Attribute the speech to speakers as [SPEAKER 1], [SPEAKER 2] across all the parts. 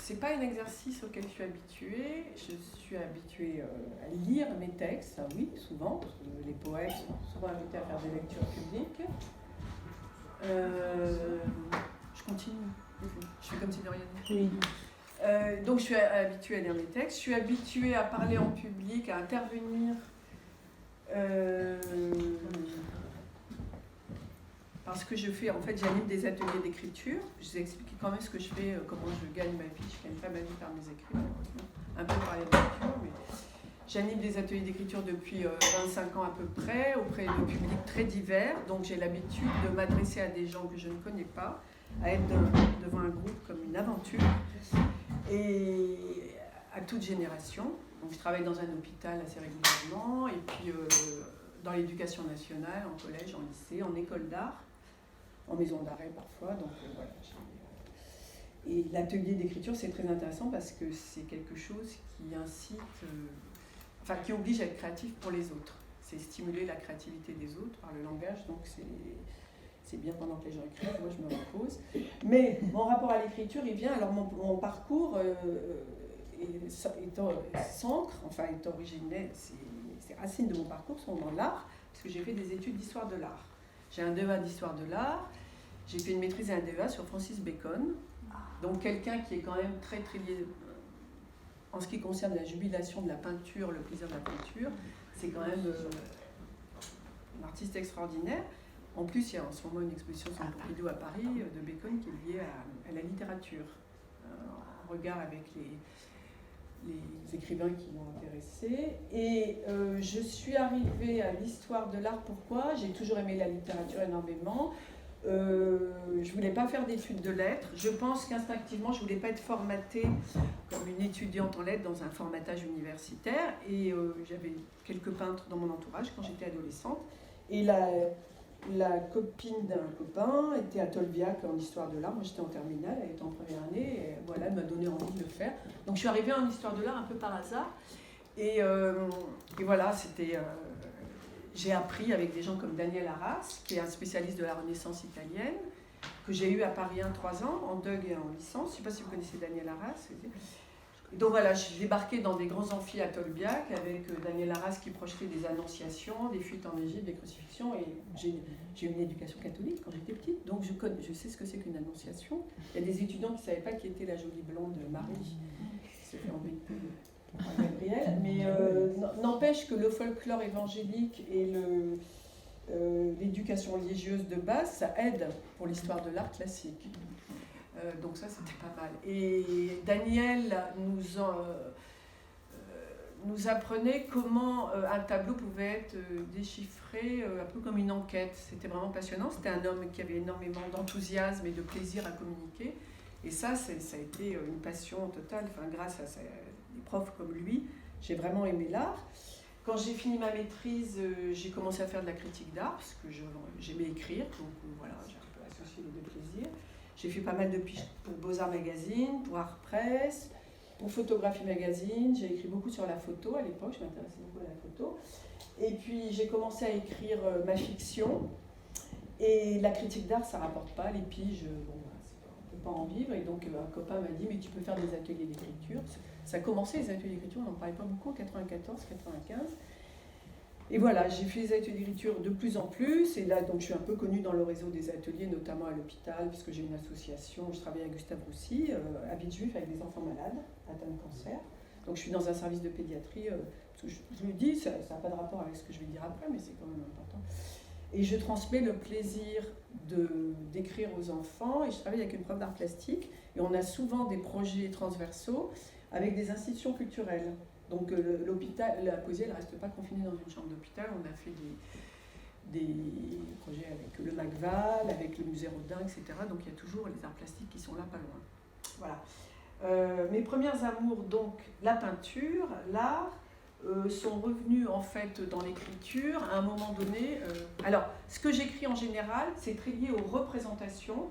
[SPEAKER 1] c'est pas un exercice auquel je suis habituée. Je suis habituée à lire mes textes, ça oui, souvent, parce que les poètes sont souvent invités à faire des lectures publiques. Je continue. Je fais comme si de rien n'était.
[SPEAKER 2] Oui.
[SPEAKER 1] Donc je suis habituée à lire mes textes, je suis habituée à parler en public, à intervenir. Parce que j'anime des ateliers d'écriture. Je vous ai expliqué quand même ce que je fais, comment je gagne ma vie. Je gagne pas ma vie par mes écrits, un peu par la lecture, mais j'anime des ateliers d'écriture depuis 25 ans à peu près, auprès de publics très divers. Donc j'ai l'habitude de m'adresser à des gens que je ne connais pas, à être devant un groupe comme une aventure, et à toute génération. Donc je travaille dans un hôpital assez régulièrement, et puis dans l'éducation nationale, en collège, en lycée, en école d'art, en maison d'arrêt parfois. Donc voilà. Et l'atelier d'écriture, c'est très intéressant parce que c'est quelque chose qui incite, qui oblige à être créatif pour les autres. C'est stimuler la créativité des autres par le langage, donc c'est bien pendant que les gens écrivent, moi je me repose. Mais mon rapport à l'écriture, il vient, alors mon parcours est originel, ces racines de mon parcours sont dans l'art, parce que j'ai fait des études d'histoire de l'art. J'ai un DEA d'histoire de l'art, j'ai fait une maîtrise et un DEA sur Francis Bacon, donc quelqu'un qui est quand même très très lié en ce qui concerne la jubilation de la peinture, le plaisir de la peinture, c'est quand même un artiste extraordinaire. En plus, il y a en ce moment une exposition sur Pompidou à Paris de Bacon qui est liée à la littérature, en regard avec les écrivains qui l'ont intéressé. Et je suis arrivée à l'histoire de l'art. Pourquoi ? J'ai toujours aimé la littérature énormément. Je ne voulais pas faire d'études de lettres. Je pense qu'instinctivement, je ne voulais pas être formatée comme une étudiante en lettres dans un formatage universitaire. Et j'avais quelques peintres dans mon entourage quand j'étais adolescente. Et la copine d'un copain était à Tolbiac en histoire de l'art. Moi, j'étais en terminale, elle était en première année. Et voilà, elle m'a donné envie de le faire. Donc, je suis arrivée en histoire de l'art un peu par hasard. Et voilà, c'était... j'ai appris avec des gens comme Daniel Arras, qui est un spécialiste de la Renaissance italienne, que j'ai eu à Paris 3 ans, en DUG et en licence. Je ne sais pas si vous connaissez Daniel Arras. Et donc voilà, j'ai débarqué dans des grands amphis à Tolbiac avec Daniel Arras qui projetait des annonciations, des fuites en Égypte, des crucifixions. Et j'ai eu une éducation catholique quand j'étais petite, donc je sais ce que c'est qu'une annonciation. Il y a des étudiants qui ne savaient pas qui était la jolie blonde Marie, qui s'est fait embêter par Gabriel. Mais n'empêche que le folklore évangélique et l'éducation religieuse de base, ça aide pour l'histoire de l'art classique. Donc ça, c'était pas mal. Et Daniel nous apprenait comment un tableau pouvait être déchiffré un peu comme une enquête. C'était vraiment passionnant. C'était un homme qui avait énormément d'enthousiasme et de plaisir à communiquer. Et ça a été une passion totale. Enfin, grâce à des profs comme lui, j'ai vraiment aimé l'art. Quand j'ai fini ma maîtrise, j'ai commencé à faire de la critique d'art, parce que j'aimais écrire. Donc voilà, j'ai un peu associé les deux plaisirs. J'ai fait pas mal de piges pour Beaux-Arts Magazine, pour Art Press, pour Photographie Magazine. J'ai écrit beaucoup sur la photo à l'époque, je m'intéressais beaucoup à la photo. Et puis j'ai commencé à écrire ma fiction. Et la critique d'art, ça ne rapporte pas. Les piges, on ne peut pas en vivre. Et donc un copain m'a dit, mais tu peux faire des ateliers d'écriture. Ça a commencé les ateliers d'écriture, on n'en parlait pas beaucoup, en 94, 95. Et voilà, j'ai fait des ateliers d'écriture de plus en plus, et là, donc, je suis un peu connue dans le réseau des ateliers, notamment à l'hôpital, puisque j'ai une association, je travaille à Gustave Roussy, à Villejuif, avec des enfants malades, atteints de cancer. Donc je suis dans un service de pédiatrie, parce que je le dis, ça n'a pas de rapport avec ce que je vais dire après, mais c'est quand même important. Et je transmets le plaisir d'écrire aux enfants, et je travaille avec une prof d'art plastique, et on a souvent des projets transversaux avec des institutions culturelles. Donc l'hôpital, la poésie, elle ne reste pas confinée dans une chambre d'hôpital. On a fait des projets avec le McVal, avec le musée Rodin, etc. Donc il y a toujours les arts plastiques qui sont là pas loin. Voilà. Mes premières amours, donc la peinture, l'art, sont revenus en fait dans l'écriture à un moment donné. Alors, ce que j'écris en général, c'est très lié aux représentations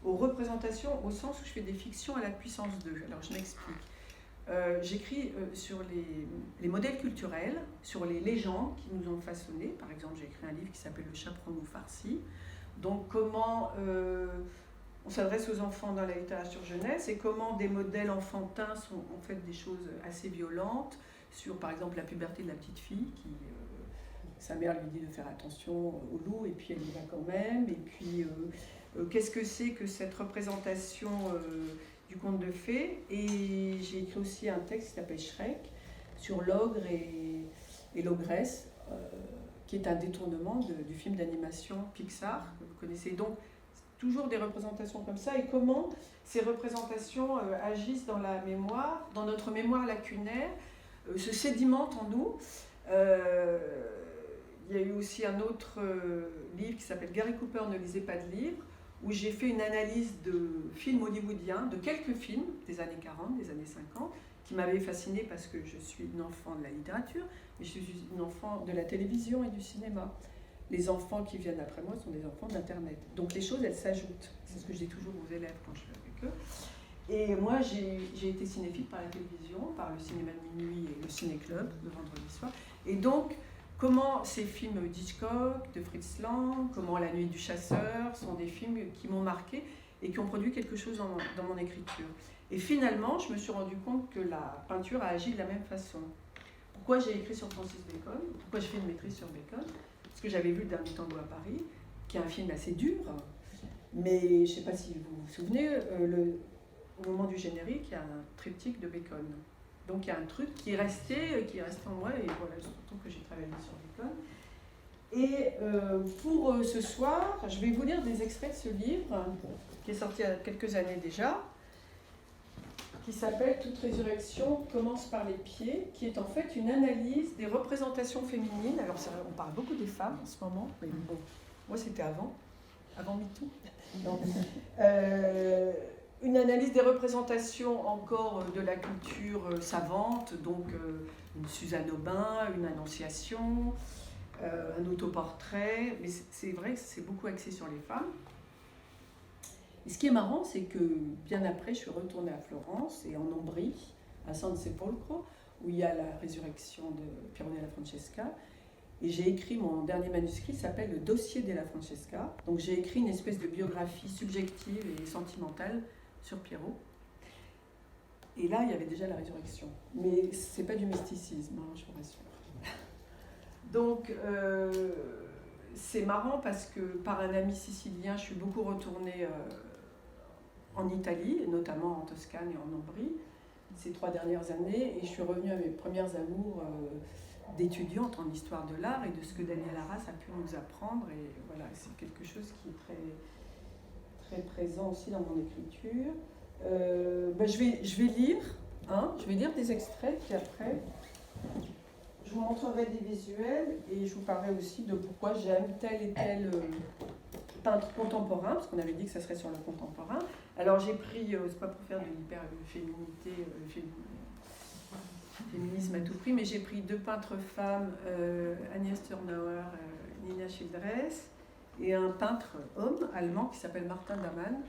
[SPEAKER 1] au sens où je fais des fictions à la puissance 2. Alors je m'explique. J'écris sur les modèles culturels, sur les légendes qui nous ont façonnés. Par exemple, j'ai écrit un livre qui s'appelle Le Chaperon farci. Donc, comment on s'adresse aux enfants dans la littérature jeunesse et comment des modèles enfantins ont fait des choses assez violentes sur, par exemple, la puberté de la petite fille qui... sa mère lui dit de faire attention au loup, et puis elle y va quand même. Et puis, qu'est-ce que c'est que cette représentation du conte de fées? Et j'ai écrit aussi un texte qui s'appelle Shrek, sur l'ogre et l'ogresse, qui est un détournement du film d'animation Pixar, que vous connaissez. Donc, toujours des représentations comme ça, et comment ces représentations agissent dans la mémoire, dans notre mémoire lacunaire, se sédimentent en nous. Il y a eu aussi un autre livre qui s'appelle Gary Cooper ne lisait pas de livres, où j'ai fait une analyse de films hollywoodiens, de quelques films des années 40, des années 50, qui m'avaient fascinée parce que je suis une enfant de la littérature, mais je suis une enfant de la télévision et du cinéma. Les enfants qui viennent après moi sont des enfants d'Internet. Donc les choses, elles s'ajoutent. C'est ce que je dis toujours aux élèves quand je suis avec eux. Et moi, j'ai été cinéphile par la télévision, par le cinéma de minuit et le ciné-club le vendredi soir. Et donc, comment ces films d'Hitchcock, de Fritz Lang, comment La Nuit du Chasseur, sont des films qui m'ont marqué et qui ont produit quelque chose dans mon écriture. Et finalement, je me suis rendu compte que la peinture a agi de la même façon. Pourquoi j'ai écrit sur Francis Bacon? Pourquoi j'ai fait une maîtrise sur Bacon? Parce que j'avais vu Le Dernier Tango à Paris, qui est un film assez dur, mais je ne sais pas si vous vous souvenez, au moment du générique, il y a un triptyque de Bacon. Donc il y a un truc qui est resté en moi, et voilà, surtout que j'ai travaillé sur Bacon. Et pour ce soir, je vais vous lire des extraits de ce livre, qui est sorti il y a quelques années déjà, qui s'appelle « Toute résurrection commence par les pieds », qui est en fait une analyse des représentations féminines. Alors on parle beaucoup des femmes en ce moment, mais bon, moi c'était avant MeToo. Donc, une analyse des représentations encore de la culture savante, donc une Suzanne Aubin, une Annonciation, un autoportrait, mais c'est vrai que c'est beaucoup axé sur les femmes. Et ce qui est marrant, c'est que bien après, je suis retournée à Florence et en Ombrie, à San Sepolcro, où il y a la résurrection de Pironella Francesca. Et j'ai écrit, mon dernier manuscrit s'appelle Le dossier della Francesca. Donc j'ai écrit une espèce de biographie subjective et sentimentale sur Piero. Et là, il y avait déjà la résurrection. Mais c'est pas du mysticisme, hein, je vous rassure. Donc, c'est marrant parce que par un ami sicilien, je suis beaucoup retournée en Italie, notamment en Toscane et en Ombrie, ces 3 dernières années, et je suis revenue à mes premières amours d'étudiante en histoire de l'art et de ce que Daniel Arras a pu nous apprendre. Et voilà, c'est quelque chose qui est très, très présent aussi dans mon écriture. Je vais lire des extraits, puis après, je vous montrerai des visuels et je vous parlerai aussi de pourquoi j'aime tel et tel peintre contemporain, parce qu'on avait dit que ça serait sur le contemporain. Alors j'ai pris, c'est pas pour faire de l'hyper-féminité, féminisme à tout prix, mais j'ai pris 2 peintres femmes, Agnès Turnauer, Nina Childress, et un peintre homme allemand qui s'appelle Martin Damann,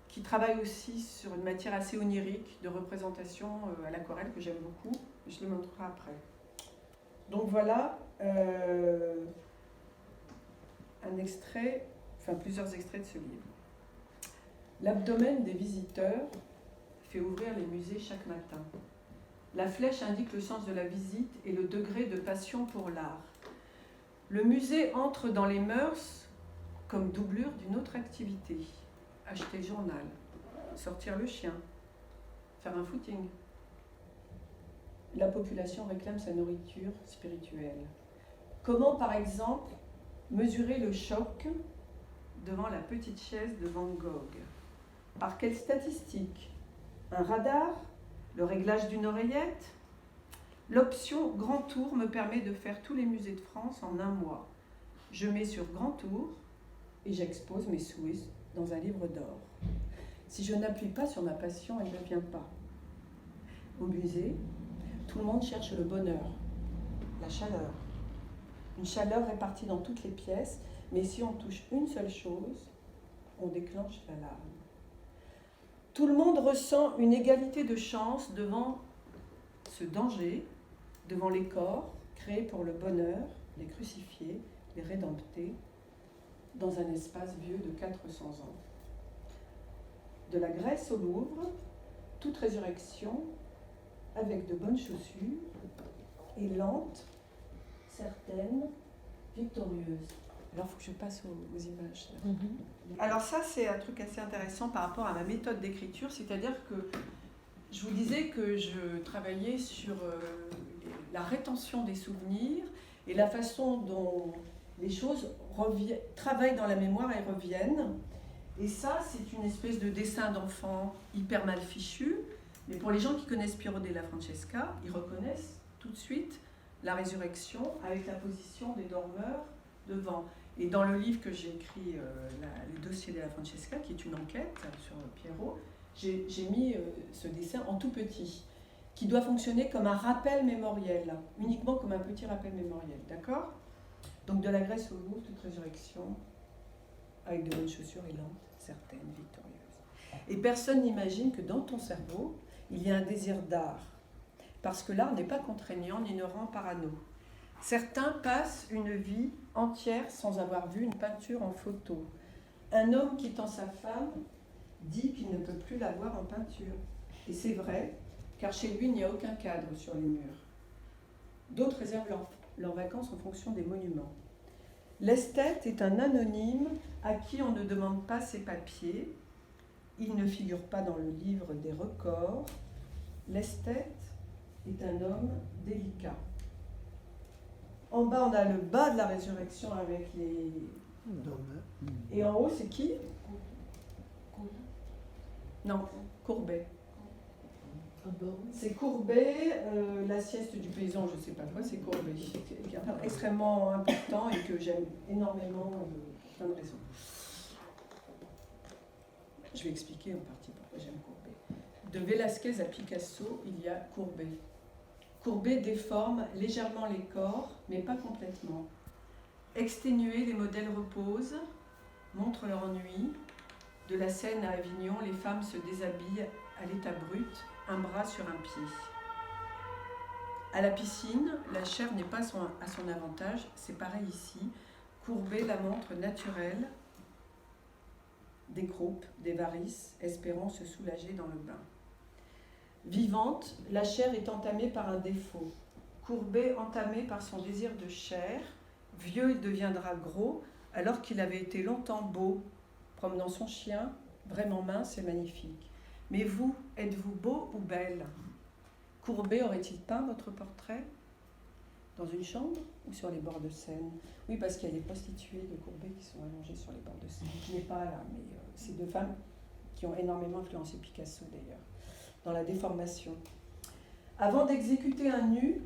[SPEAKER 1] qui travaille aussi sur une matière assez onirique de représentation à l'aquarelle que j'aime beaucoup. Je le montrerai après. Donc voilà plusieurs extraits de ce livre. L'abdomen des visiteurs fait ouvrir les musées chaque matin. La flèche indique le sens de la visite et le degré de passion pour l'art. Le musée entre dans les mœurs comme doublure d'une autre activité. Acheter le journal, sortir le chien, faire un footing. La population réclame sa nourriture spirituelle. Comment, par exemple, mesurer le choc devant la petite chaise de Van Gogh? Par quelle statistique? Un radar? Le réglage d'une oreillette? L'option Grand Tour me permet de faire tous les musées de France en un mois. Je mets sur Grand Tour et j'expose mes souhaits dans un livre d'or. Si je n'appuie pas sur ma passion, elle ne vient pas. Au musée, tout le monde cherche le bonheur, la chaleur. Une chaleur répartie dans toutes les pièces, mais si on touche une seule chose, on déclenche l'alarme. Tout le monde ressent une égalité de chance devant ce danger, devant les corps créés pour le bonheur, les crucifiés, les rédemptés, dans un espace vieux de 400 ans. de la Grèce au Louvre, toute résurrection, avec de bonnes chaussures, et lente, certaine, victorieuse. Alors, il faut que je passe aux images. Alors ça, c'est un truc assez intéressant par rapport à ma méthode d'écriture, c'est-à-dire que je vous disais que je travaillais sur la rétention des souvenirs et la façon dont les choses travaillent dans la mémoire et reviennent. Et ça, c'est une espèce de dessin d'enfant hyper mal fichu. Mais pour les gens qui connaissent Piero della Francesca, ils reconnaissent tout de suite la résurrection avec la position des dormeurs devant. Et dans le livre que j'ai écrit, les dossiers della Francesca, qui est une enquête sur Piero, j'ai mis ce dessin en tout petit, qui doit fonctionner comme un rappel mémoriel, uniquement comme un petit rappel mémoriel, d'accord? Donc de la Grèce au Louvre, toute résurrection, avec de bonnes chaussures et lente, certaine, victorieuse. Et personne n'imagine que dans ton cerveau, il y a un désir d'art, parce que l'art n'est pas contraignant ni ne rend parano. Certains passent une vie entière sans avoir vu une peinture en photo. Un homme quittant sa femme dit qu'il ne peut plus la voir en peinture. Et c'est vrai, car chez lui, il n'y a aucun cadre sur les murs. D'autres réservent leurs vacances en fonction des monuments. L'esthète est un anonyme à qui on ne demande pas ses papiers. Il ne figure pas dans le livre des records. L'esthète est un homme délicat. En bas, on a le bas de la résurrection avec les... Et en haut, c'est qui? Non, Courbet. C'est Courbet, la sieste du paysan, je ne sais pas quoi, c'est Courbet, qui est extrêmement important et que j'aime énormément pour plein de raisons. Je vais expliquer en partie pourquoi j'aime Courbet. De Velázquez à Picasso, il y a Courbet. Courbet déforme légèrement les corps, mais pas complètement. Exténués, les modèles reposent, montrent leur ennui. De la Seine à Avignon, les femmes se déshabillent à l'état brut, un bras sur un pied. À la piscine, la chair n'est pas à son avantage, c'est pareil ici. Courbet la montre naturelle, des croupes, des varices, espérant se soulager dans le bain. Vivante, la chair est entamée par un défaut. Courbet entamé par son désir de chair, vieux il deviendra gros, alors qu'il avait été longtemps beau, promenant son chien, vraiment mince et magnifique. Mais vous, êtes-vous beau ou belle? Courbet aurait-il peint votre portrait? Dans une chambre ou sur les bords de Seine? Oui, parce qu'il y a des prostituées de Courbet qui sont allongées sur les bords de Seine. Je n'ai pas là, mais c'est deux femmes qui ont énormément influencé Picasso d'ailleurs, dans la déformation. Avant d'exécuter un nu,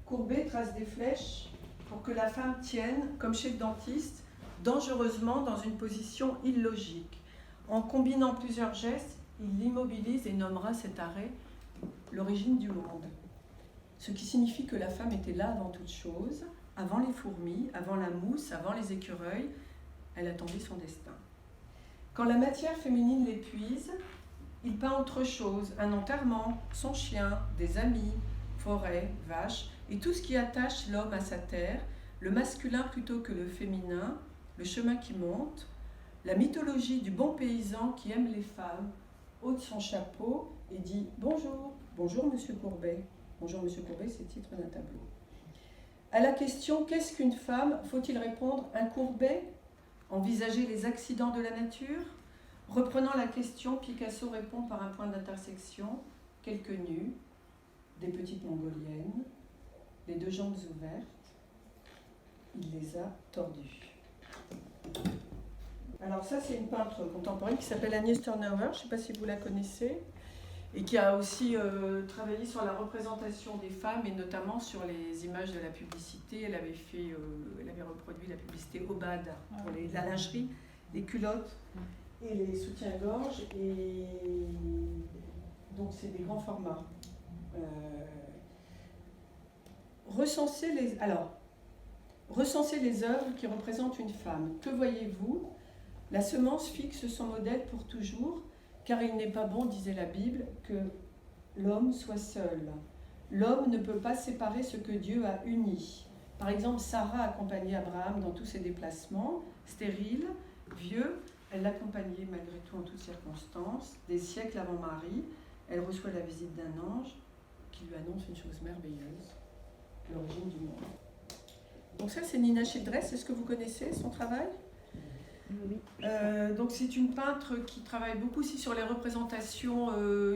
[SPEAKER 1] Courbet trace des flèches pour que la femme tienne, comme chez le dentiste, dangereusement dans une position illogique. En combinant plusieurs gestes, il l'immobilise et nommera cet arrêt l'origine du monde. Ce qui signifie que la femme était là avant toute chose, avant les fourmis, avant la mousse, avant les écureuils. Elle attendait son destin. Quand la matière féminine l'épuise, il peint autre chose, un enterrement, son chien, des amis, forêt, vache, et tout ce qui attache l'homme à sa terre, le masculin plutôt que le féminin, le chemin qui monte, la mythologie du bon paysan qui aime les femmes, ôte son chapeau et dit « Bonjour, bonjour Monsieur Courbet ». Bonjour Monsieur Courbet, c'est le titre d'un tableau. À la question « Qu'est-ce qu'une femme ?» faut-il répondre « Un Courbet ?» Envisager les accidents de la nature? Reprenant la question, Picasso répond par un point d'intersection, quelques nus, des petites mongoliennes, les deux jambes ouvertes. Il les a tordues. Alors ça, c'est une peintre contemporaine qui s'appelle Agnès Turnauer, je ne sais pas si vous la connaissez, et qui a aussi travaillé sur la représentation des femmes, et notamment sur les images de la publicité. Elle avait reproduit la publicité Obad pour la lingerie, les culottes et les soutiens-gorge, et donc c'est des grands formats. Recenser les œuvres qui représentent une femme. Que voyez-vous? La semence fixe son modèle pour toujours, car il n'est pas bon, disait la Bible, que l'homme soit seul. L'homme ne peut pas séparer ce que Dieu a uni. Par exemple, Sarah accompagnait Abraham dans tous ses déplacements, stérile, vieux, Elle l'accompagnait malgré tout en toutes circonstances. Des siècles avant Marie, elle reçoit la visite d'un ange qui lui annonce une chose merveilleuse, l'origine du monde. Donc ça, c'est Nina Childress. Est-ce que vous connaissez son travail ?
[SPEAKER 2] Oui.
[SPEAKER 1] Donc c'est une peintre qui travaille beaucoup aussi sur les représentations,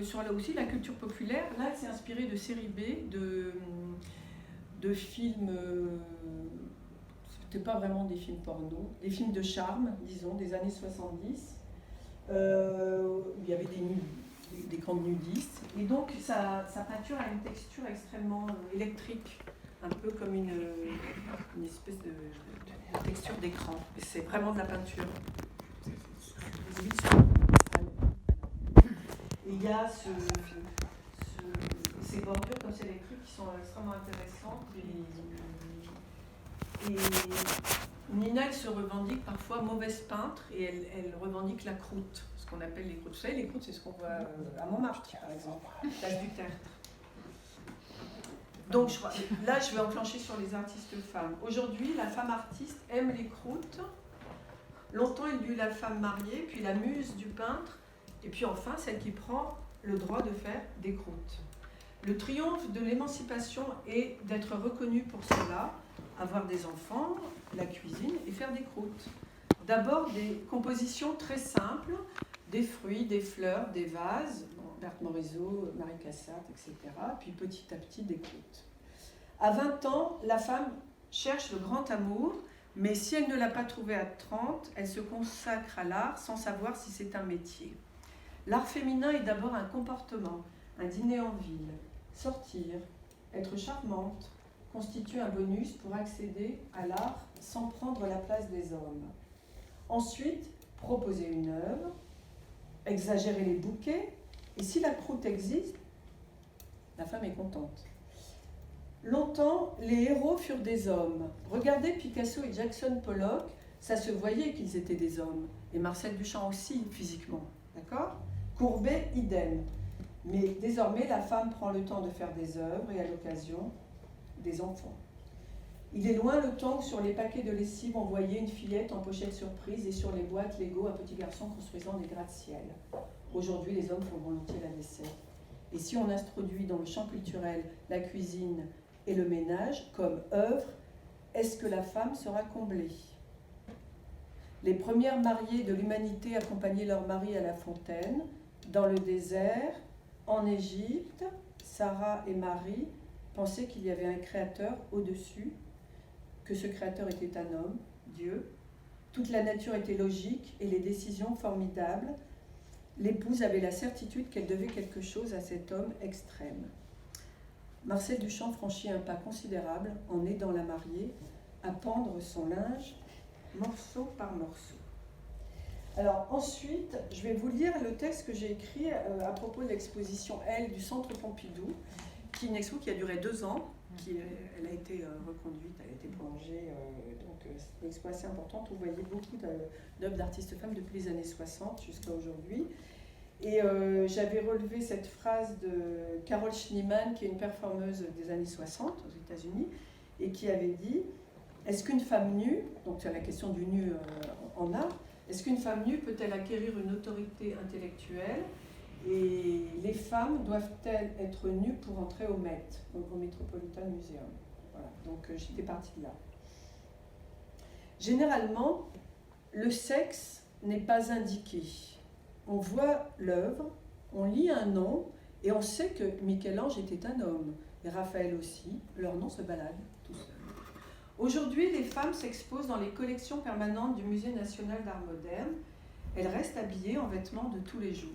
[SPEAKER 1] sur là aussi la culture populaire. Là, elle s'est inspirée de séries B, de films, c'était pas vraiment des films porno, des films de charme, disons, des années 70. Il y avait des grandes nudistes. Et donc sa peinture a une texture extrêmement électrique, un peu comme une espèce de texture d'écran. C'est vraiment de la peinture. Et il y a ces bordures comme c'est électrique qui sont extrêmement intéressantes. Et Nina, elle se revendique parfois mauvaise peintre et elle revendique la croûte, ce qu'on appelle les croûtes. Vous savez, les croûtes, c'est ce qu'on voit à Montmartre, par exemple, place du Tertre. Donc là, je vais enclencher sur les artistes femmes. Aujourd'hui, la femme artiste aime les croûtes. Longtemps, elle eut la femme mariée, puis la muse du peintre, et puis enfin, celle qui prend le droit de faire des croûtes. Le triomphe de l'émancipation est d'être reconnue pour cela, avoir des enfants, la cuisine et faire des croûtes. D'abord, des compositions très simples, des fruits, des fleurs, des vases, Berthe Morisot, Marie Cassatt, etc. Puis petit à petit, des croûtes. À 20 ans, la femme cherche le grand amour, mais si elle ne l'a pas trouvé à 30, elle se consacre à l'art sans savoir si c'est un métier. L'art féminin est d'abord un comportement, un dîner en ville, sortir, être charmante, constitue un bonus pour accéder à l'art sans prendre la place des hommes. Ensuite, proposer une œuvre, exagérer les bouquets, et si la croûte existe, la femme est contente. Longtemps, les héros furent des hommes. Regardez Picasso et Jackson Pollock, ça se voyait qu'ils étaient des hommes. Et Marcel Duchamp aussi, physiquement. D'accord ? Courbet, idem. Mais désormais, la femme prend le temps de faire des œuvres et à l'occasion, des enfants. Il est loin le temps où sur les paquets de lessive, on voyait une fillette en pochette surprise et sur les boîtes Lego, un petit garçon construisant des gratte-ciel. Aujourd'hui, les hommes font volontiers la vaisselle. Et si on introduit dans le champ culturel la cuisine et le ménage comme œuvre, est-ce que la femme sera comblée ? Les premières mariées de l'humanité accompagnaient leur mari à la fontaine, dans le désert, en Égypte. Sarah et Marie pensaient qu'il y avait un créateur au-dessus, que ce créateur était un homme, Dieu. Toute la nature était logique et les décisions formidables. L'épouse avait la certitude qu'elle devait quelque chose à cet homme extrême. Marcel Duchamp franchit un pas considérable en aidant la mariée à pendre son linge morceau par morceau. Alors ensuite, je vais vous lire le texte que j'ai écrit à propos de l'exposition Elle du Centre Pompidou, qui est une expo qui a duré 2 ans, elle a été reconduite, elle a été prolongée, donc c'est une expo assez importante. Vous voyez beaucoup d'œuvres d'artistes femmes depuis les années 60 jusqu'à aujourd'hui. Et j'avais relevé cette phrase de Carol Schneemann, qui est une performeuse des années 60 aux États-Unis, et qui avait dit « Est-ce qu'une femme nue, donc c'est la question du nu en art, est-ce qu'une femme nue peut-elle acquérir une autorité intellectuelle et les femmes doivent-elles être nues pour entrer au Met, donc au Metropolitan Museum ?» Voilà, donc j'étais partie de là. Généralement, le sexe n'est pas indiqué. On voit l'œuvre, on lit un nom et on sait que Michel-Ange était un homme et Raphaël aussi, leur nom se balade tout seul. Aujourd'hui, les femmes s'exposent dans les collections permanentes du Musée national d'art moderne. Elles restent habillées en vêtements de tous les jours.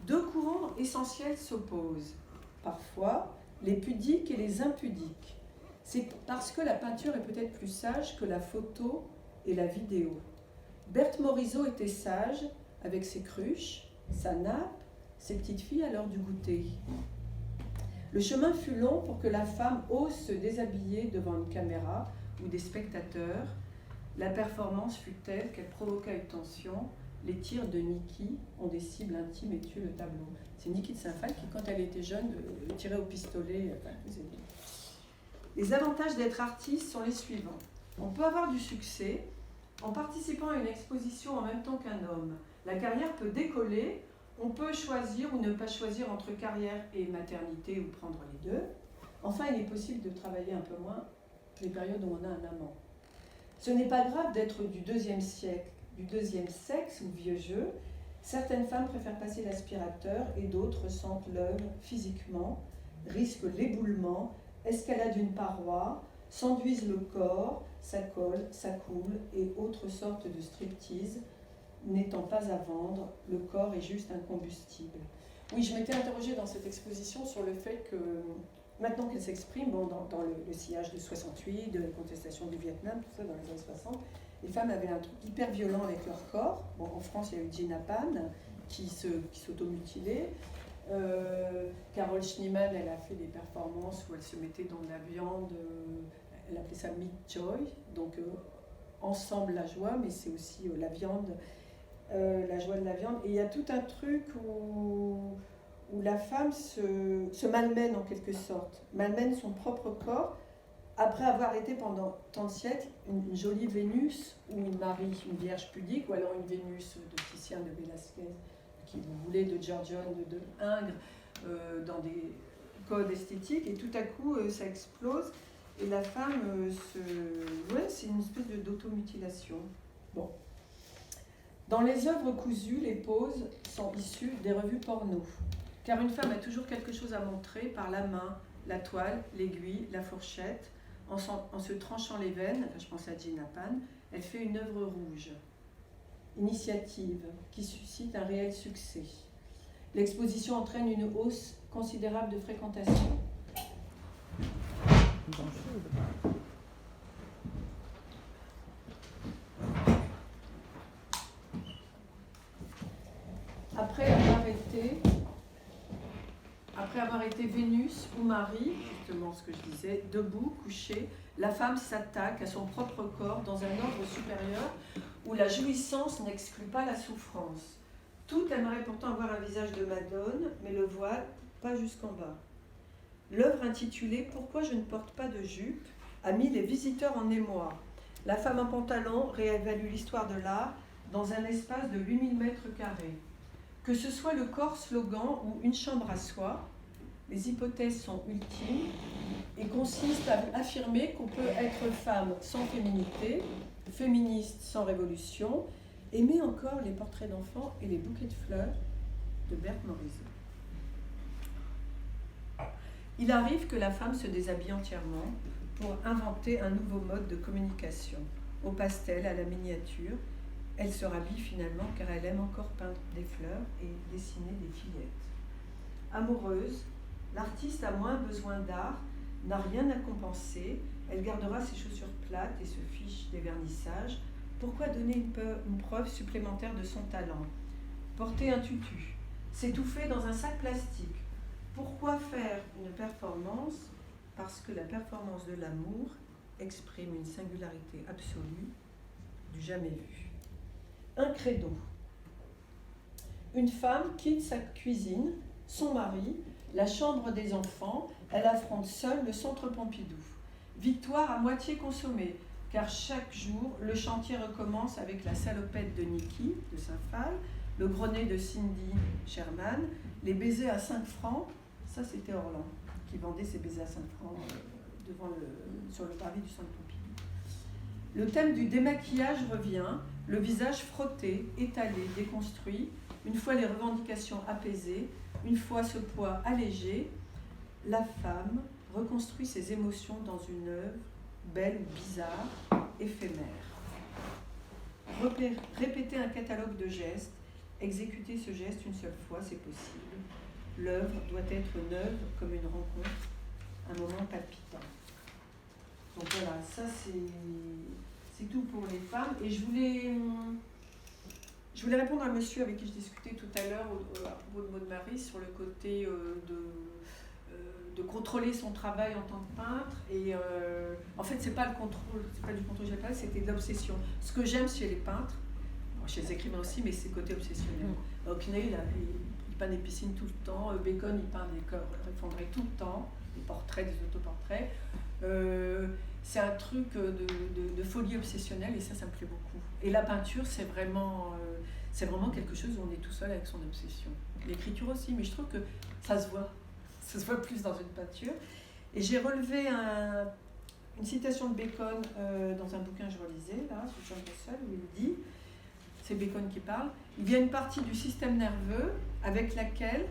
[SPEAKER 1] 2 courants essentiels s'opposent. Parfois, les pudiques et les impudiques. C'est parce que la peinture est peut-être plus sage que la photo et la vidéo. Berthe Morisot était sage avec ses cruches, sa nappe, ses petites filles à l'heure du goûter. Le chemin fut long pour que la femme ose se déshabiller devant une caméra ou des spectateurs. La performance fut telle qu'elle provoqua une tension. Les tirs de Niki ont des cibles intimes et tuent le tableau. C'est Niki de Saint-Phal qui, quand elle était jeune, tirait au pistolet. Les avantages d'être artiste sont les suivants. On peut avoir du succès, En participant à une exposition en même temps qu'un homme, la carrière peut décoller. On peut choisir ou ne pas choisir entre carrière et maternité ou prendre les deux. Enfin, il est possible de travailler un peu moins les périodes où on a un amant. Ce n'est pas grave d'être du deuxième siècle, du deuxième sexe ou vieux jeu. Certaines femmes préfèrent passer l'aspirateur et d'autres ressentent l'œuvre physiquement, risquent l'éboulement, escaladent une paroi, s'enduisent le corps, ça colle, ça coule et autres sortes de striptease. N'étant pas à vendre, le corps est juste un combustible. Oui, je m'étais interrogée dans cette exposition sur le fait que, maintenant qu'elle s'exprime, dans le sillage de 68, de la contestation du Vietnam, tout ça dans les années 60, les femmes avaient un truc hyper violent avec leur corps. Bon, en France, il y a eu Gina Pan qui s'automutilait. Carole Schneemann, elle a fait des performances où elle se mettait dans de la viande, elle appelait ça Meat Joy, donc ensemble la joie, mais c'est aussi la viande. La joie de la viande. Et il y a tout un truc où la femme se malmène en quelque sorte, malmène son propre corps, après avoir été pendant tant de siècles une jolie Vénus ou une Marie, une Vierge pudique, ou alors une Vénus de Titien, de Velázquez, qui vous voulez, de Giorgione, de Ingres, dans des codes esthétiques, et tout à coup ça explose, et la femme c'est une espèce d'automutilation. Bon. Dans les œuvres cousues, les poses sont issues des revues porno, car une femme a toujours quelque chose à montrer par la main, la toile, l'aiguille, la fourchette. En se tranchant les veines, je pense à Gina Pan, elle fait une œuvre rouge. Initiative qui suscite un réel succès. L'exposition entraîne une hausse considérable de fréquentation. Après avoir été Vénus ou Marie, justement ce que je disais, debout, couchée, la femme s'attaque à son propre corps dans un ordre supérieur où la jouissance n'exclut pas la souffrance. Toutes aimeraient pourtant avoir un visage de Madone, mais le voile pas jusqu'en bas. L'œuvre intitulée « Pourquoi je ne porte pas de jupe » a mis les visiteurs en émoi. La femme en pantalon réévalue l'histoire de l'art dans un espace de 8000 mètres carrés. Que ce soit le corps slogan ou une chambre à soi, les hypothèses sont ultimes et consistent à affirmer qu'on peut être femme sans féminité, féministe sans révolution, aimer encore les portraits d'enfants et les bouquets de fleurs de Berthe Morisot. Il arrive que la femme se déshabille entièrement pour inventer un nouveau mode de communication, au pastel, à la miniature. Elle se rhabille finalement car elle aime encore peindre des fleurs et dessiner des fillettes. Amoureuse, l'artiste a moins besoin d'art, n'a rien à compenser, elle gardera ses chaussures plates et se fiche des vernissages. Pourquoi donner une preuve supplémentaire de son talent? Porter un tutu, s'étouffer dans un sac plastique. Pourquoi faire une performance? Parce que la performance de l'amour exprime une singularité absolue du jamais vu. Un credo. Une femme quitte sa cuisine, son mari, la chambre des enfants, elle affronte seule le centre Pompidou. Victoire à moitié consommée, car chaque jour, le chantier recommence avec la salopette de Niki, de Saint-Phal, le gros nez de Cindy Sherman, les baisers à 5 francs, ça c'était Orlan, qui vendait ses baisers à 5 francs sur le parvis du centre Pompidou. Le thème du démaquillage revient, le visage frotté, étalé, déconstruit, une fois les revendications apaisées, une fois ce poids allégé, la femme reconstruit ses émotions dans une œuvre belle ou bizarre, éphémère. Répéter un catalogue de gestes, exécuter ce geste une seule fois, c'est possible. L'œuvre doit être neuve comme une rencontre, un moment palpitant. Donc voilà, ça c'est tout pour les femmes. Et je voulais répondre à un monsieur avec qui je discutais tout à l'heure à propos de Maud Marie sur le côté de contrôler son travail en tant que peintre. Et en fait, c'est pas le contrôle, c'est pas du contrôle que j'ai parlé, c'était de l'obsession. Ce que j'aime chez les peintres, chez les écrivains aussi, mais c'est le côté obsessionnel. Kneale, il peint des piscines tout le temps, Bacon, il peint des corps effondrés tout le temps, des portraits, des autoportraits. C'est un truc de folie obsessionnelle et ça me plaît beaucoup. Et la peinture, c'est vraiment quelque chose où on est tout seul avec son obsession. L'écriture aussi, mais je trouve que ça se voit plus dans une peinture. Et j'ai relevé une citation de Bacon dans un bouquin que je relisais, là, sur John Russell, où il dit, c'est Bacon qui parle, il y a une partie du système nerveux avec laquelle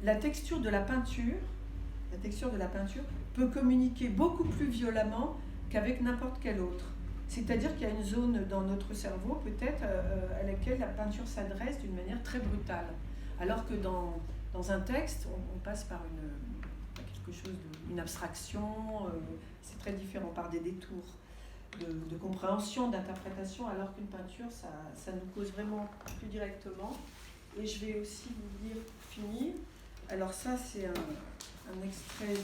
[SPEAKER 1] la texture de la peinture peut communiquer beaucoup plus violemment qu'avec n'importe quelle autre. C'est-à-dire qu'il y a une zone dans notre cerveau, peut-être, à laquelle la peinture s'adresse d'une manière très brutale. Alors que dans un texte, on passe par quelque chose une abstraction, c'est très différent, par des détours de compréhension, d'interprétation, alors qu'une peinture, ça nous cause vraiment plus directement. Et je vais aussi vous dire, finir. Alors ça, c'est un extrait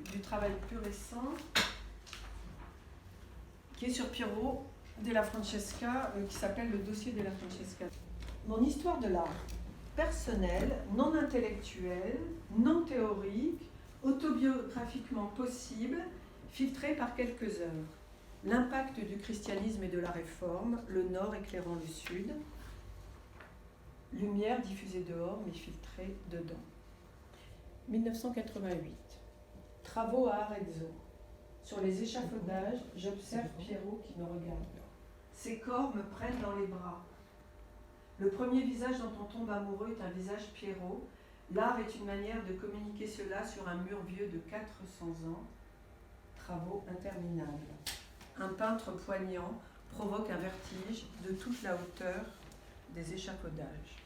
[SPEAKER 1] du travail plus récent, qui est sur Piero della Francesca, qui s'appelle le dossier della Francesca. Mon histoire de l'art, personnelle, non intellectuelle, non théorique, autobiographiquement possible, filtrée par quelques œuvres. L'impact du christianisme et de la réforme, le nord éclairant le sud, lumière diffusée dehors mais filtrée dedans. 1988. Travaux à Arezzo. Sur les échafaudages, j'observe Piero qui me regarde. Ses corps me prennent dans les bras. Le premier visage dont on tombe amoureux est un visage Piero. L'art est une manière de communiquer cela sur un mur vieux de 400 ans. Travaux interminables. Un peintre poignant provoque un vertige de toute la hauteur des échafaudages.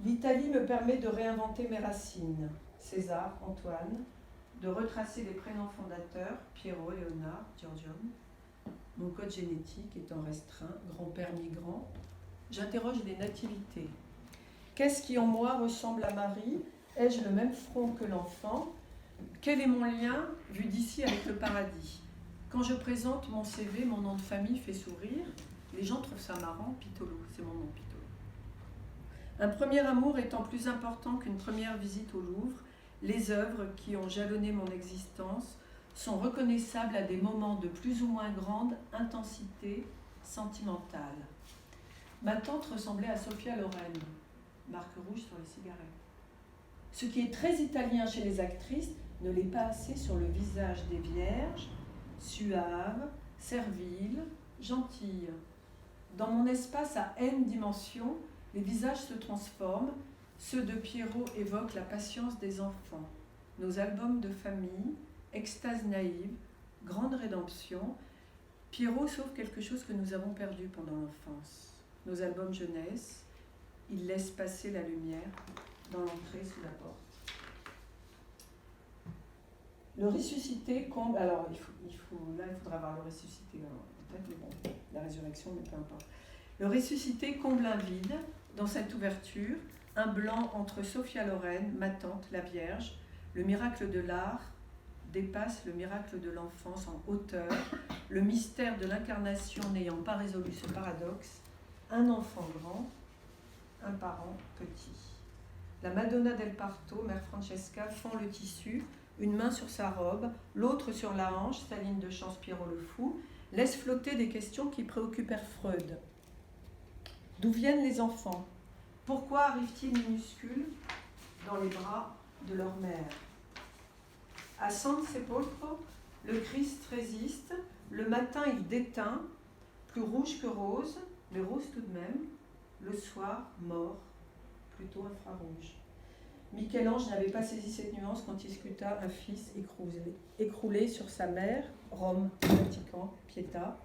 [SPEAKER 1] L'Italie me permet de réinventer mes racines. César, Antoine, de retracer les prénoms fondateurs, Piero, Léonard, Giorgione. Mon code génétique étant restreint, grand-père migrant, j'interroge les nativités. Qu'est-ce qui en moi ressemble à Marie? Ai-je le même front que l'enfant? Quel est mon lien, vu d'ici, avec le paradis? Quand je présente mon CV, mon nom de famille fait sourire. Les gens trouvent ça marrant, Pitolo, c'est mon nom, Pitolo. Un premier amour étant plus important qu'une première visite au Louvre, les œuvres qui ont jalonné mon existence sont reconnaissables à des moments de plus ou moins grande intensité sentimentale. Ma tante ressemblait à Sophia Loren, marque rouge sur les cigarettes. Ce qui est très italien chez les actrices ne l'est pas assez sur le visage des vierges, suaves, serviles, gentilles. Dans mon espace à N dimensions, les visages se transforment. Ceux de Piero évoquent la patience des enfants. Nos albums de famille, extase naïve, grande rédemption. Piero sauve quelque chose que nous avons perdu pendant l'enfance. Nos albums jeunesse, il laisse passer la lumière dans l'entrée sous la porte. Le ressuscité comble. Alors, il faudra avoir le ressuscité en tête, mais bon, la résurrection, mais peu importe. Le ressuscité comble un vide dans cette ouverture, un blanc entre Sophia Loren, ma tante, la Vierge. Le miracle de l'art dépasse le miracle de l'enfance en hauteur, le mystère de l'incarnation n'ayant pas résolu ce paradoxe. Un enfant grand, un parent petit. La Madonna del Parto, Mère Francesca, fend le tissu, une main sur sa robe, l'autre sur la hanche, sa ligne de chance Piero le fou, laisse flotter des questions qui préoccupèrent Freud. D'où viennent les enfants? Pourquoi arrivent-ils minuscules dans les bras de leur mère? À San Sepolcro, le Christ résiste, le matin il déteint, plus rouge que rose, mais rose tout de même, le soir mort, plutôt infrarouge. Michel-Ange n'avait pas saisi cette nuance quand il sculpta un fils écroulé sur sa mère, Rome, Vatican, Pietà.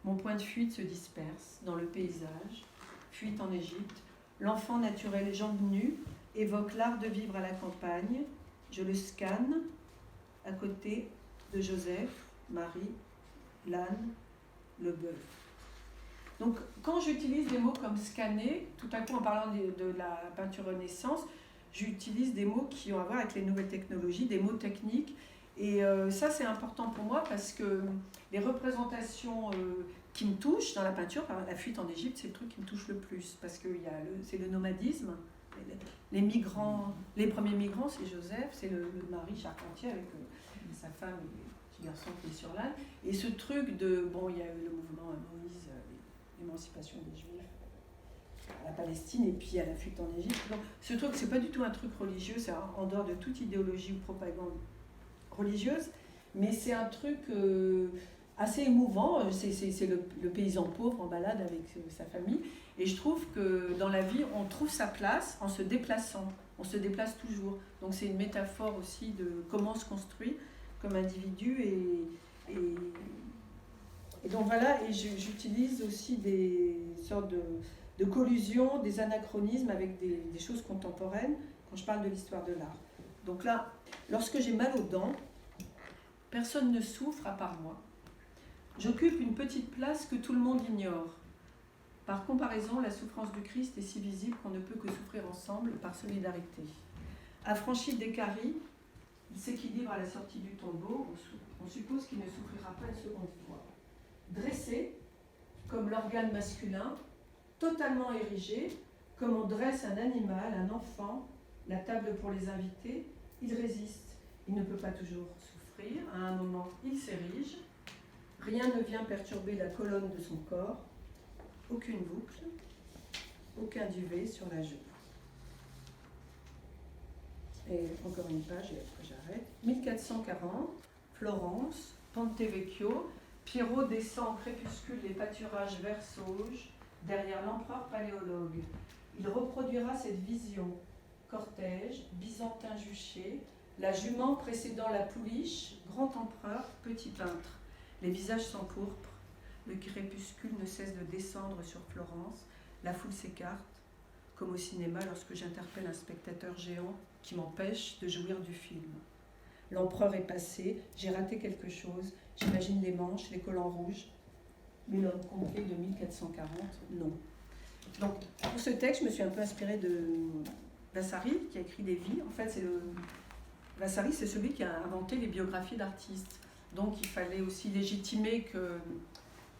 [SPEAKER 1] Mon point de fuite se disperse dans le paysage, fuite en Égypte. L'enfant naturel, jambes nues, évoque l'art de vivre à la campagne. Je le scanne à côté de Joseph, Marie, l'âne, le bœuf. Donc, quand j'utilise des mots comme scanner, tout à coup en parlant de la peinture Renaissance, j'utilise des mots qui ont à voir avec les nouvelles technologies, des mots techniques. Et ça, c'est important pour moi parce que les représentations qui me touchent dans la peinture, la fuite en Égypte, c'est le truc qui me touche le plus parce que c'est le nomadisme les migrants, les premiers migrants, c'est Joseph, c'est le mari charpentier avec sa femme et le petit garçon qui est sur l'âne. Et ce truc de, bon, il y a eu le mouvement à Moïse, l'émancipation des Juifs à la Palestine et puis à la fuite en Égypte. Donc, ce truc, c'est pas du tout un truc religieux, c'est en dehors de toute idéologie ou propagande religieuse, mais c'est un truc assez émouvant. C'est le paysan pauvre en balade avec sa famille. Et je trouve que dans la vie, on trouve sa place en se déplaçant. On se déplace toujours. Donc c'est une métaphore aussi de comment on se construit comme individu. Et donc voilà, et j'utilise aussi des sortes de collusions, des anachronismes avec des choses contemporaines quand je parle de l'histoire de l'art. Donc là, lorsque j'ai mal aux dents, personne ne souffre à part moi. J'occupe une petite place que tout le monde ignore. Par comparaison, la souffrance du Christ est si visible qu'on ne peut que souffrir ensemble par solidarité. Affranchi d'Écarie, il s'équilibre à la sortie du tombeau, on suppose qu'il ne souffrira pas une seconde fois. Dressé, comme l'organe masculin, totalement érigé, comme on dresse un animal, un enfant, la table pour les invités, il résiste. Il ne peut pas toujours souffrir, à un moment il s'érige, rien ne vient perturber la colonne de son corps, aucune boucle, aucun duvet sur la joue. Et encore une page et après j'arrête. 1440, Florence, Ponte Vecchio, Piero descend au crépuscule les pâturages verts sauges, derrière l'empereur paléologue. Il reproduira cette vision. Cortège, byzantin juché, la jument précédant la pouliche, grand empereur, petit peintre. Les visages s'empourprent, le crépuscule ne cesse de descendre sur Florence, la foule s'écarte, comme au cinéma lorsque j'interpelle un spectateur géant qui m'empêche de jouir du film. L'empereur est passé, j'ai raté quelque chose, j'imagine les manches, les collants rouges, mais l'homme complet de 1440, non. Donc, pour ce texte, je me suis un peu inspirée de Vasari, qui a écrit des vies. En fait, Vasari, c'est celui qui a inventé les biographies d'artistes. Donc, il fallait aussi légitimer que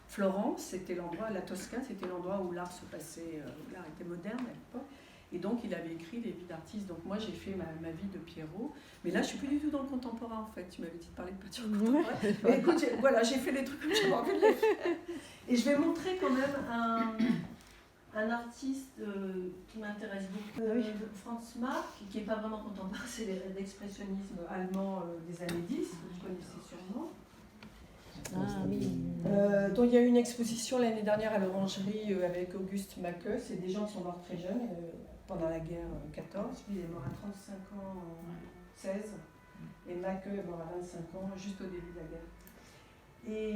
[SPEAKER 1] Florence, c'était l'endroit, la Toscane, c'était l'endroit où l'art se passait, où l'art était moderne à l'époque. Et donc, il avait écrit des vies d'artistes. Donc, moi, j'ai fait ma vie de Piero. Mais là, je ne suis plus du tout dans le contemporain, en fait. Tu m'avais dit de parler de peinture contemporaine. Mais écoute, voilà, j'ai fait les trucs comme j'avais envie de les faire. Et je vais montrer quand même un artiste qui m'intéresse beaucoup, Franz Marc, qui n'est pas vraiment contemporain, c'est l'expressionnisme allemand des années 10, que vous connaissez sûrement. Ah oui. Dont il y a eu une exposition l'année dernière à l'Orangerie avec Auguste Macke. C'est des gens qui sont morts très jeunes pendant la guerre 14. Lui, il est mort à 35 ans en 16. Et Macke est mort à 25 ans, juste au début de la guerre. Et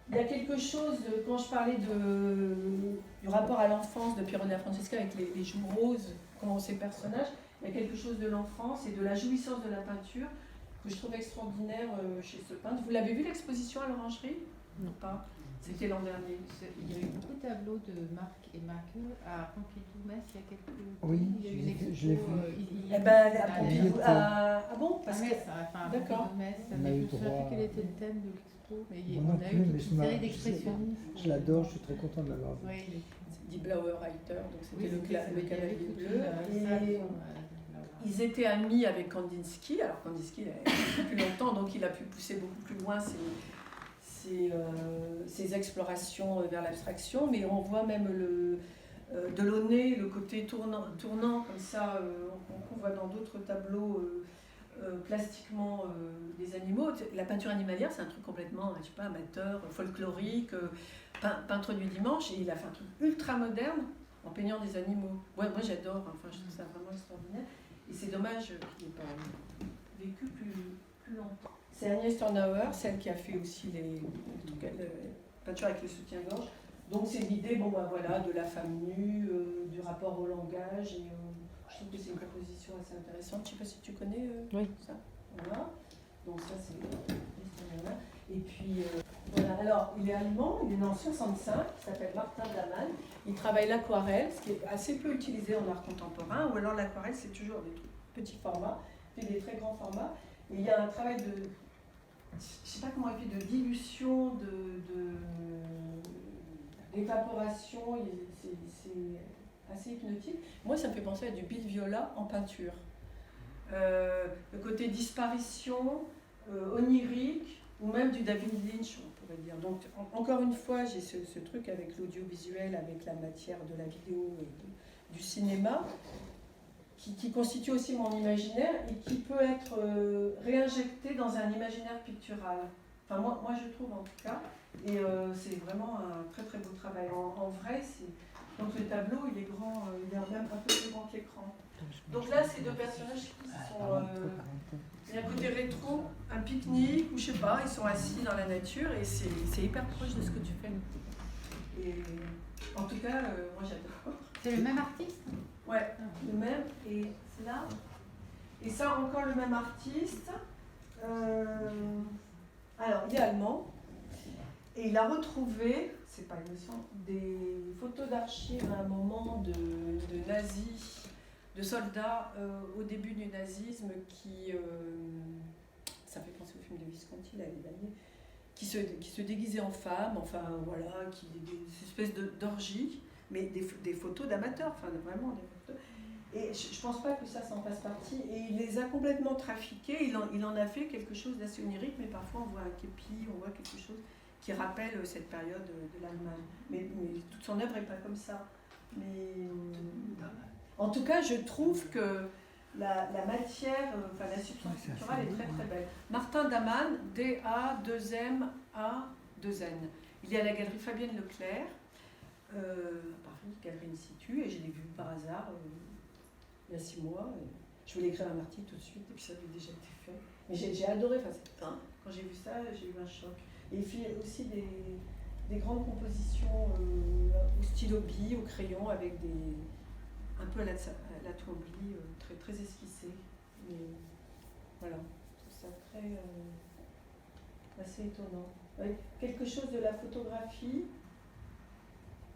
[SPEAKER 1] il y a quelque chose, quand je parlais du rapport à l'enfance de Piero della Francesca avec les joues roses, comment ces personnages, il y a quelque chose de l'enfance et de la jouissance de la peinture que je trouve extraordinaire chez ce peintre. Vous l'avez vu l'exposition à l'Orangerie? Non. Pas. C'était l'an dernier.
[SPEAKER 2] Il y a eu beaucoup de tableaux de Marc et Macke à Pompidou-Metz il y a quelques temps.
[SPEAKER 3] Oui,
[SPEAKER 2] il y a eu une expo.
[SPEAKER 3] Je l'ai vu.
[SPEAKER 1] À Pompidou. Ah bon?
[SPEAKER 2] Parce que d'accord. Je ne sais plus quel était le thème de l'expo, mais on a eu une série d'expressionnistes.
[SPEAKER 3] Je l'adore, je suis très contente de l'avoir vu.
[SPEAKER 2] Oui,
[SPEAKER 1] c'est dit Blauer Reiter, donc c'était le cavalier bleu. Ils étaient amis avec Kandinsky. Alors Kandinsky il a vécu plus longtemps, donc il a pu pousser beaucoup plus loin ses explorations vers l'abstraction, mais on voit même Delaunay, le côté tournant comme ça, qu'on voit dans d'autres tableaux plastiquement des animaux. La peinture animalière, c'est un truc complètement, je sais pas, amateur, folklorique, peintre du dimanche, et il a fait un truc ultra moderne en peignant des animaux. Ouais, moi j'adore, enfin, je trouve ça vraiment extraordinaire. Et c'est dommage qu'il n'ait pas vécu plus longtemps. C'est Agnès Tornauer, celle qui a fait aussi les peintures avec le soutien-gorge. Donc c'est l'idée de la femme nue, du rapport au langage. Et, je trouve que c'est une composition assez intéressante. Je ne sais pas si tu connais ça. Voilà. Donc ça c'est Agnès Tornauer. Et puis voilà. Alors il est allemand, il est né en 65, il s'appelle Martin Damann. Il travaille l'aquarelle, ce qui est assez peu utilisé en art contemporain. Ou alors l'aquarelle c'est toujours des petits formats, puis des très grands formats. Et il y a un travail de, je ne sais pas comment on dit, de dilution, d'évaporation. assez hypnotique. Moi, ça me fait penser à du Bill Viola en peinture. Le côté disparition, onirique, ou même du David Lynch, on pourrait dire. Donc, encore une fois, j'ai ce truc avec l'audiovisuel, avec la matière de la vidéo et du cinéma, qui constitue aussi mon imaginaire et qui peut être réinjecté dans un imaginaire pictural. Enfin, moi je trouve en tout cas. Et c'est vraiment un très très beau travail. En vrai, donc le tableau, il est grand, il est même un peu plus grand que l'écran. Donc là, ces deux personnages qui sont... il y a un côté rétro, un pique-nique, ou je sais pas, ils sont assis dans la nature et c'est hyper proche de ce que tu fais. Et en tout cas, moi j'adore.
[SPEAKER 2] C'est le même artiste?
[SPEAKER 1] Ouais, le même. Et c'est là. Et ça, encore le même artiste. Alors, il est allemand. Et il a retrouvé, c'est pas innocent, des photos d'archives à un moment de nazis, de soldats au début du nazisme qui, ça fait penser au film de Visconti l'année dernière, qui se déguisaient en femmes, enfin voilà, des espèces d'orgies, mais des photos d'amateurs, enfin vraiment des photos. Et je pense pas que ça s'en fasse partie. Et il les a complètement trafiqués, il en a fait quelque chose d'assez onirique, mais parfois on voit un képi, on voit quelque chose qui rappelle cette période de l'Allemagne. Mais toute son œuvre n'est pas comme ça. Mais en tout cas, je trouve que la matière, enfin la substance picturale est très très belle. Martin Daman, D-A-2-M-A-2-N. Il est à la galerie Fabienne Leclerc, à Paris, galerie in situ, et je l'ai vu par hasard il y a 6 mois. Je voulais écrire un article tout de suite, et puis ça avait déjà été fait. Mais j'ai adoré, quand j'ai vu ça, j'ai eu un choc. Et il fait aussi des grandes compositions au stylo bille, au crayon, avec un peu à la Twombly, très, très esquissé. Mais voilà, je trouve ça assez étonnant. Avec quelque chose de la photographie,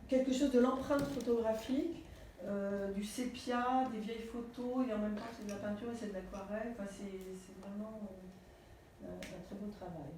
[SPEAKER 1] quelque chose de l'empreinte photographique, du sépia, des vieilles photos, et en même temps c'est de la peinture et c'est de l'aquarelle. Enfin, c'est vraiment un très beau travail.